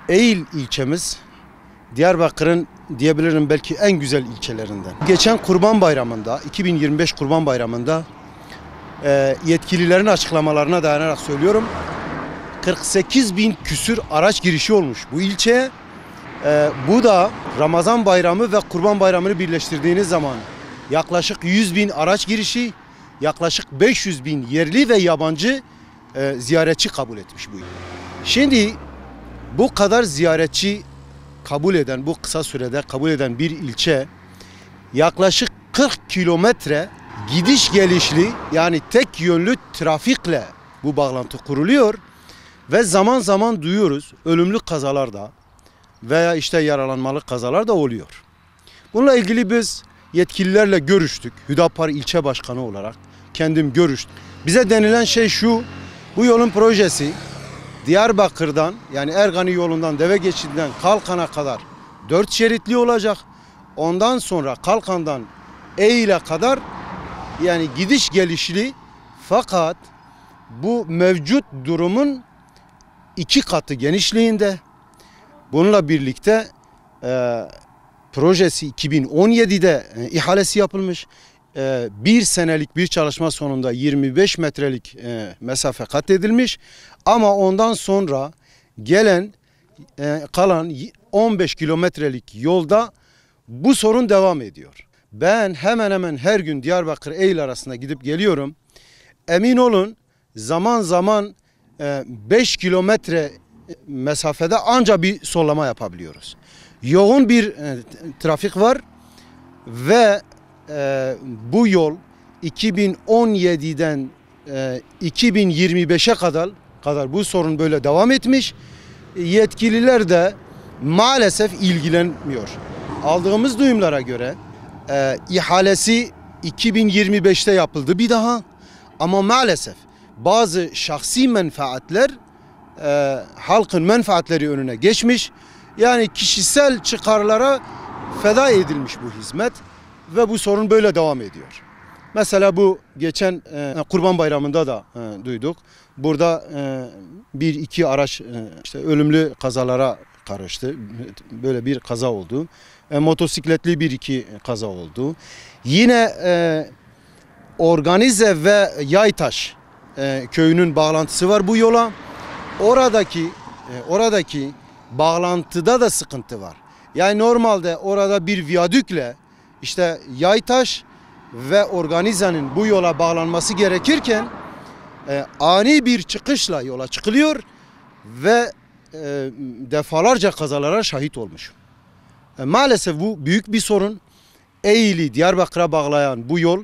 Eğil ilçemiz Diyarbakır'ın diyebilirim belki en güzel ilçelerinden. Geçen Kurban Bayramı'nda, 2025 Kurban Bayramı'nda yetkililerin açıklamalarına dayanarak söylüyorum. 48 bin küsür araç girişi olmuş bu ilçeye. Bu da Ramazan Bayramı ve Kurban Bayramı'nı birleştirdiğiniz zaman yaklaşık 100 bin araç girişi, yaklaşık 500 bin yerli ve yabancı ziyaretçi kabul etmiş bu il. Şimdi bu kadar ziyaretçi kabul eden, bu kısa sürede kabul eden bir ilçe yaklaşık 40 kilometre gidiş gelişli, yani tek yönlü trafikle bu bağlantı kuruluyor ve zaman zaman duyuyoruz ölümlü kazalarda veya işte yaralanmalı kazalar da oluyor. Bununla ilgili biz yetkililerle görüştük. Hüdapar ilçe başkanı olarak kendim görüştüm. Bize denilen şey şu: bu yolun projesi Diyarbakır'dan, yani Ergani yolundan, deve geçidinden Kalkan'a kadar 4 şeritli olacak. Ondan sonra Kalkan'dan Eğil'e kadar yani gidiş gelişli, fakat bu mevcut durumun 2 katı genişliğinde. Bununla birlikte projesi 2017'de ihalesi yapılmış. Bir senelik bir çalışma sonunda 25 metrelik mesafe kat edilmiş. Ama ondan sonra gelen kalan 15 kilometrelik yolda bu sorun devam ediyor. Ben hemen hemen her gün Diyarbakır-Eğil arasında gidip geliyorum. Emin olun zaman zaman 5 kilometre mesafede ancak bir sollama yapabiliyoruz. Yoğun bir trafik var ve bu yol 2017'den 2025'e kadar bu sorun böyle devam etmiş. Yetkililer de maalesef ilgilenmiyor. Aldığımız duyumlara göre ihalesi 2025'te yapıldı bir daha, ama maalesef bazı şahsi menfaatler halkın menfaatleri önüne geçmiş. Yani kişisel çıkarlara feda edilmiş bu hizmet ve bu sorun böyle devam ediyor. Mesela bu geçen Kurban Bayramı'nda da duyduk. Burada bir iki araç işte ölümlü kazalara karıştı. Böyle bir kaza oldu. Motosikletli bir iki kaza oldu. Yine Organize ve Yaytaş köyünün bağlantısı var bu yola. Oradaki bağlantıda da sıkıntı var. Yani normalde orada bir viyadükle işte Yaytaş ve Organize'nin bu yola bağlanması gerekirken ani bir çıkışla yola çıkılıyor ve defalarca kazalara şahit olmuş. Maalesef bu büyük bir sorun. Eğil'i Diyarbakır'a bağlayan bu yol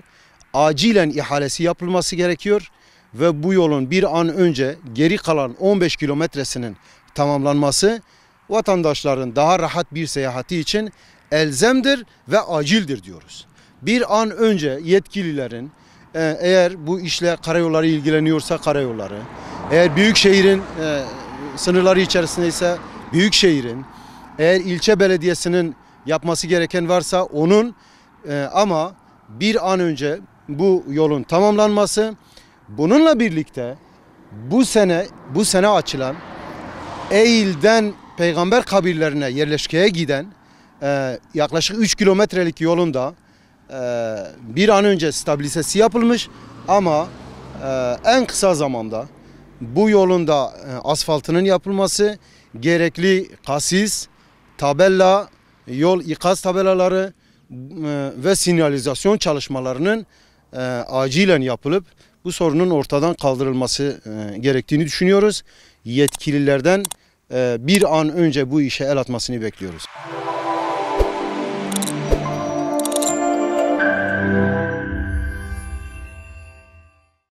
acilen ihalesi yapılması gerekiyor ve bu yolun bir an önce geri kalan 15 kilometresinin tamamlanması vatandaşların daha rahat bir seyahati için elzemdir ve acildir diyoruz. Bir an önce yetkililerin eğer bu işle karayolları ilgileniyorsa karayolları, eğer büyükşehirin sınırları içerisindeyse büyükşehirin, eğer ilçe belediyesinin yapması gereken varsa onun, ama bir an önce bu yolun tamamlanması, bununla birlikte bu sene açılan Eğil'den peygamber kabirlerine yerleşkeye giden yaklaşık 3 kilometrelik yolunda bir an önce stabilizesi yapılmış, ama en kısa zamanda bu yolun da asfaltının yapılması, gerekli kasis, tabela, yol ikaz tabelaları ve sinyalizasyon çalışmalarının acilen yapılıp bu sorunun ortadan kaldırılması gerektiğini düşünüyoruz. Yetkililerden bir an önce bu işe el atmasını bekliyoruz.